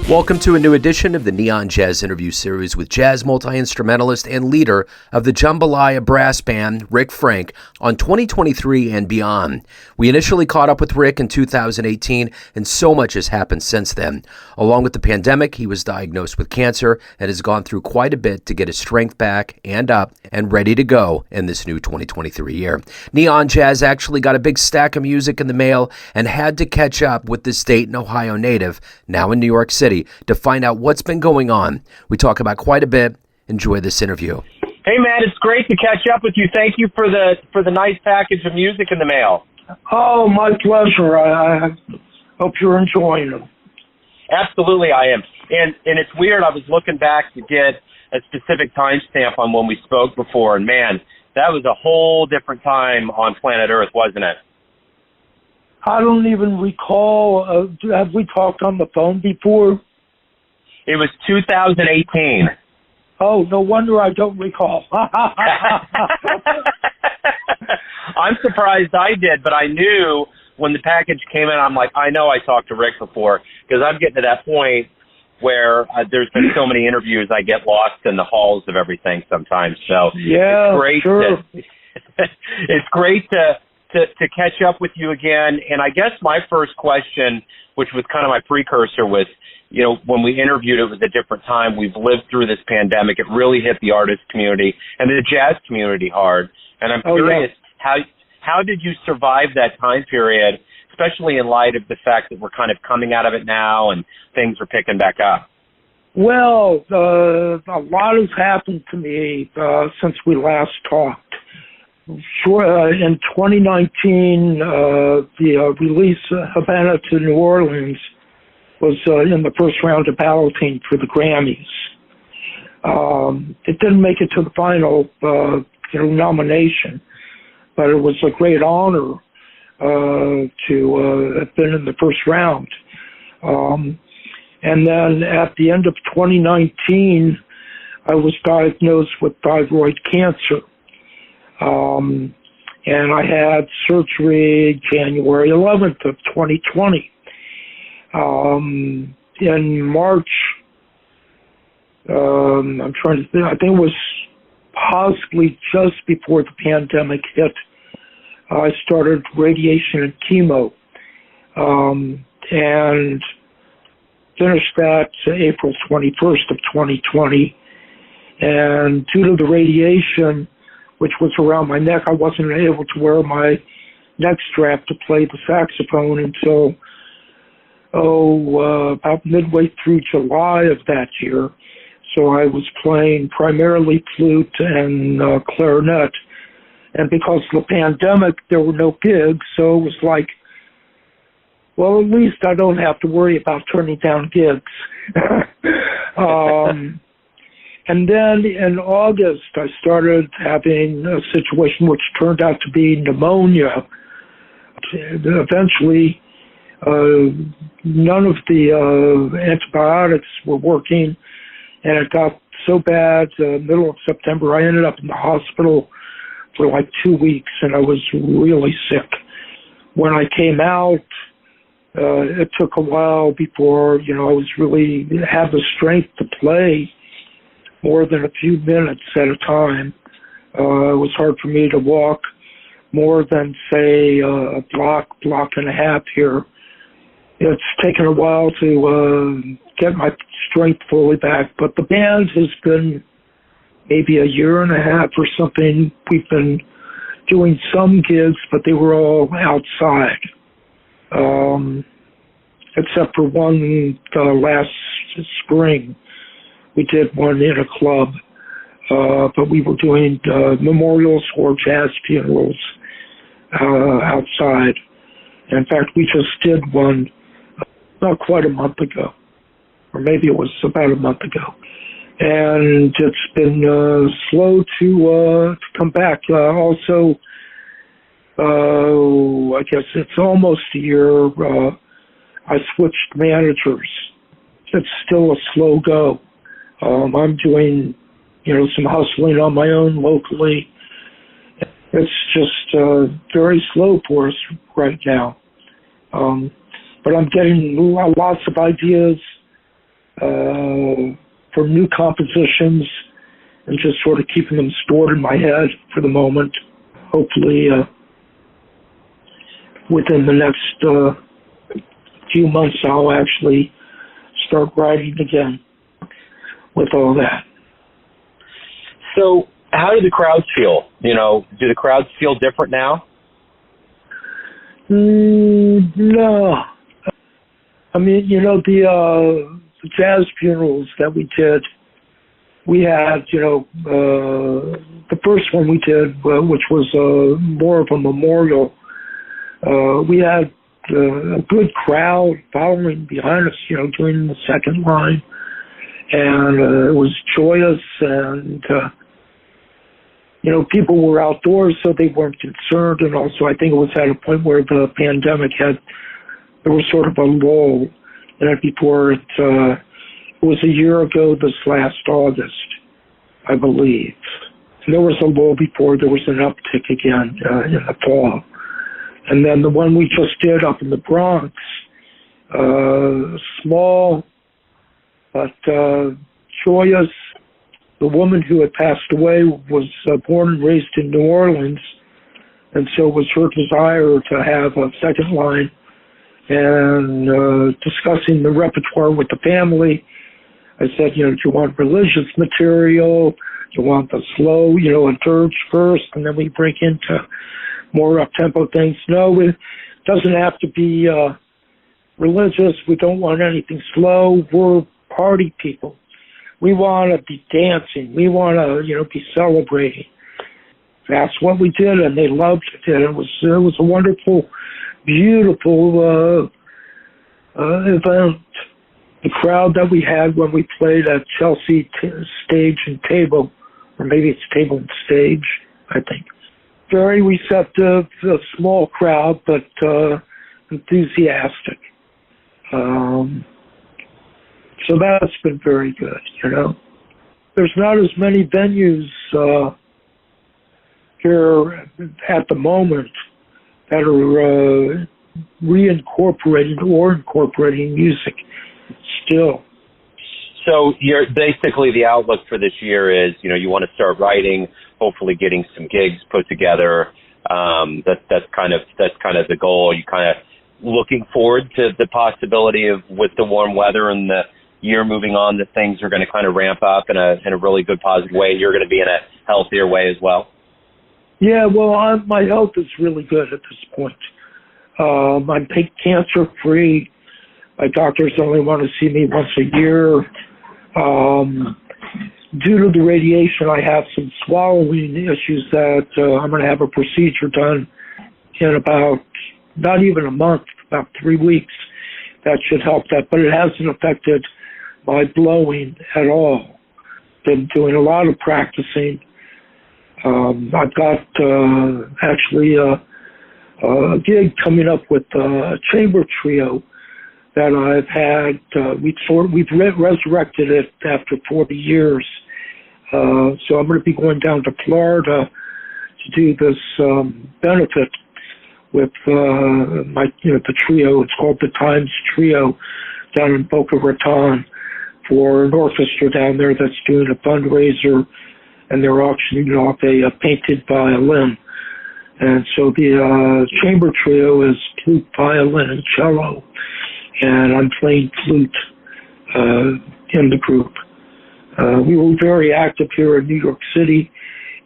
Welcome to a new edition of the Neon Jazz interview series with Jazz Multi-Instrumentalist and Leader of the Jambalaya Brass Band, Rick Frank, on 2023 and beyond. We initially caught up with Rick in 2018, and so much has happened since then. Along with the pandemic, he was diagnosed with cancer and has gone through quite a bit to get his strength back and up and ready to go in this new 2023 year. Neon Jazz actually got a big stack of music in the mail and had to catch up with this Dayton, Ohio native, now in New York City, to find out what's been going on. We talk about quite a bit. Enjoy this interview. Hey man, it's great to catch up with you. Thank you for the nice package of music in the mail. Oh, my pleasure. I hope you're enjoying them. Absolutely, I am. And it's weird. I was looking back to get a specific timestamp on when we spoke before, and man, that was a whole different time on planet Earth, wasn't it? I don't even recall. Have we talked on the phone before? It was 2018. Oh, no wonder I don't recall. I'm surprised I did, but I knew when the package came in, I'm like, I know I talked to Rick before, because I'm getting to that point where there's been so many interviews, I get lost in the halls of everything sometimes. So yeah, it's great. Sure. It's great to catch up with you again. And I guess my first question, which was kind of my precursor, was, you know, when we interviewed, it was a different time. We've lived through this pandemic. It really hit the artist community and the jazz community hard. And I'm curious, how did you survive that time period, especially in light of the fact that we're kind of coming out of it now and things are picking back up? Well, a lot has happened to me since we last talked. Sure, in 2019, the release Havana to New Orleans was in the first round of balloting for the Grammys. It didn't make it to the final nomination, but it was a great honor to have been in the first round. And then at the end of 2019, I was diagnosed with thyroid cancer. And I had surgery January 11th of 2020. In March, I'm trying to think, I think it was possibly just before the pandemic hit, I started radiation and chemo, and finished that April 21st of 2020. And due to the radiation, which was around my neck, I wasn't able to wear my neck strap to play the saxophone until, about midway through July of that year. So I was playing primarily flute and clarinet. And because of the pandemic, there were no gigs, so it was like, well, at least I don't have to worry about turning down gigs. And then in August, I started having a situation which turned out to be pneumonia. Eventually, none of the antibiotics were working, and it got so bad, middle of September, I ended up in the hospital for like 2 weeks, and I was really sick. When I came out, it took a while before, I was really had the strength to play more than a few minutes at a time. It was hard for me to walk more than, say, a block and a half here. It's taken a while to get my strength fully back, but the band has been maybe a year and a half or something. We've been doing some gigs, but they were all outside, except for one last spring. We did one in a club, but we were doing memorials or jazz funerals outside. In fact, we just did one not quite a month ago, or maybe it was about a month ago. And it's been slow to come back. Also, I guess it's almost a year. I switched managers. It's still a slow go. I'm doing, some hustling on my own locally. It's just very slow for us right now. But I'm getting lots of ideas for new compositions and just sort of keeping them stored in my head for the moment. Hopefully, within the next few months, I'll actually start writing again with all that. So how do the crowds feel? Do the crowds feel different now? No. I mean, the jazz funerals that we did, we had, the first one we did, which was more of a memorial, we had a good crowd following behind us, during the second line. And it was joyous, and, people were outdoors, so they weren't concerned. And also, I think it was at a point where the pandemic there was sort of a lull in it before it was a year ago this last August, I believe. And there was a lull before there was an uptick again in the fall. And then the one we just did up in the Bronx, small but joyous. The woman who had passed away was born and raised in New Orleans, and so it was her desire to have a second line. And discussing the repertoire with the family, I said, do you want religious material? Do you want the slow, a dirge first, and then we break into more up-tempo things? No, it doesn't have to be religious. We don't want anything slow. We're party people. We want to be dancing. We want to, be celebrating. That's what we did, and they loved it. And it was a wonderful, beautiful event. The crowd that we had when we played at Chelsea Stage and Table, or maybe it's Table and Stage, I think. Very receptive, a small crowd, but enthusiastic. So that's been very good, There's not as many venues here at the moment that are reincorporating or incorporating music still. So basically the outlook for this year is, you want to start writing, hopefully getting some gigs put together. That's kind of the goal. You kind of looking forward to the possibility of, with the warm weather and the year moving on, that things are going to kind of ramp up in a really good, positive way. You're going to be in a healthier way as well. Yeah, well, my health is really good at this point. I'm cancer-free. My doctors only want to see me once a year. Due to the radiation, I have some swallowing issues that I'm going to have a procedure done in about, not even a month, about 3 weeks. That should help that, but it hasn't affected my blowing at all. Been doing a lot of practicing. I've got actually a gig coming up with a chamber trio that I've had. We've resurrected it after 40 years. So I'm going to be going down to Florida to do this benefit with the trio. It's called the Times Trio down in Boca Raton, for an orchestra down there that's doing a fundraiser, and they're auctioning off a painted violin. And so the chamber trio is flute, violin, and cello, and I'm playing flute in the group. We were very active here in New York City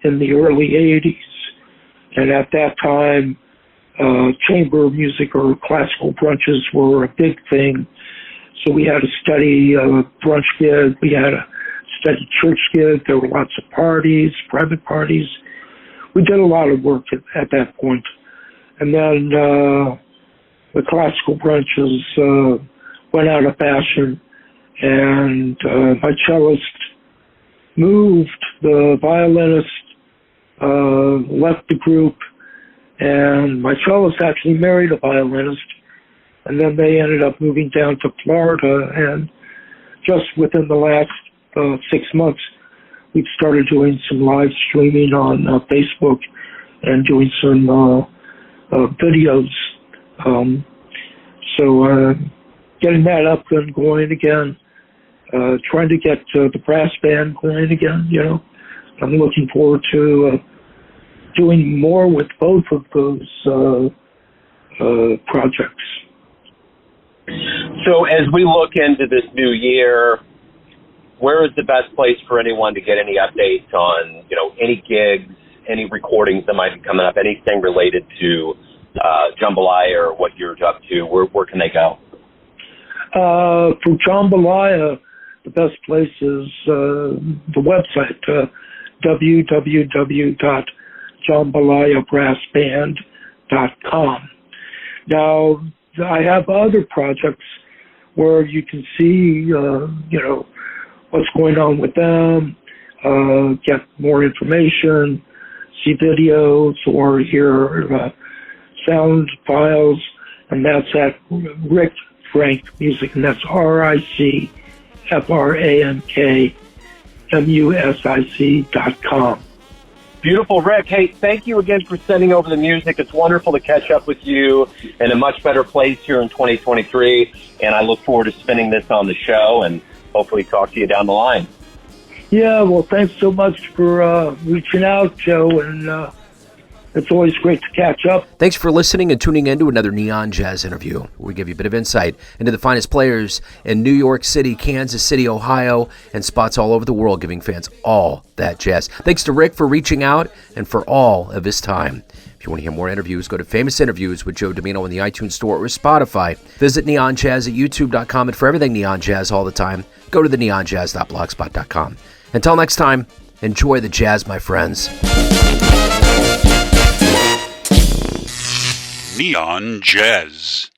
in the early 80s, and at that time, chamber music or classical brunches were a big thing. So we had a steady brunch gig, we had a steady church gig, there were lots of parties, private parties. We did a lot of work at that point. And then the classical brunches went out of fashion, and my cellist moved, the violinist left the group, and my cellist actually married a violinist. And then they ended up moving down to Florida, and just within the last 6 months, we've started doing some live streaming on Facebook and doing some videos. So getting that up and going again, trying to get the brass band going again, I'm looking forward to doing more with both of those projects. So as we look into this new year, where is the best place for anyone to get any updates on, any gigs, any recordings that might be coming up, anything related to Jambalaya or what you're up to? Where can they go? For Jambalaya, the best place is the website, www.jambalayabrassband.com. Now, I have other projects where you can see, what's going on with them, get more information, see videos, or hear sound files, and that's at Rick Frank Music, and that's RICFRANKMUSIC.com. Beautiful, Rick. Hey, thank you again for sending over the music. It's wonderful to catch up with you in a much better place here in 2023, and I look forward to spinning this on the show and hopefully talk to you down the line. Yeah, well, thanks so much for reaching out, Joe, and it's always great to catch up. Thanks for listening and tuning in to another Neon Jazz interview, where we give you a bit of insight into the finest players in New York City, Kansas City, Ohio, and spots all over the world, giving fans all that jazz. Thanks to Rick for reaching out and for all of his time. If you want to hear more interviews, go to Famous Interviews with Joe Domino in the iTunes Store or Spotify. Visit Neon Jazz at YouTube.com, and for everything Neon Jazz all the time, go to the neonjazz.blogspot.com. Until next time, enjoy the jazz, my friends. Neon Jazz.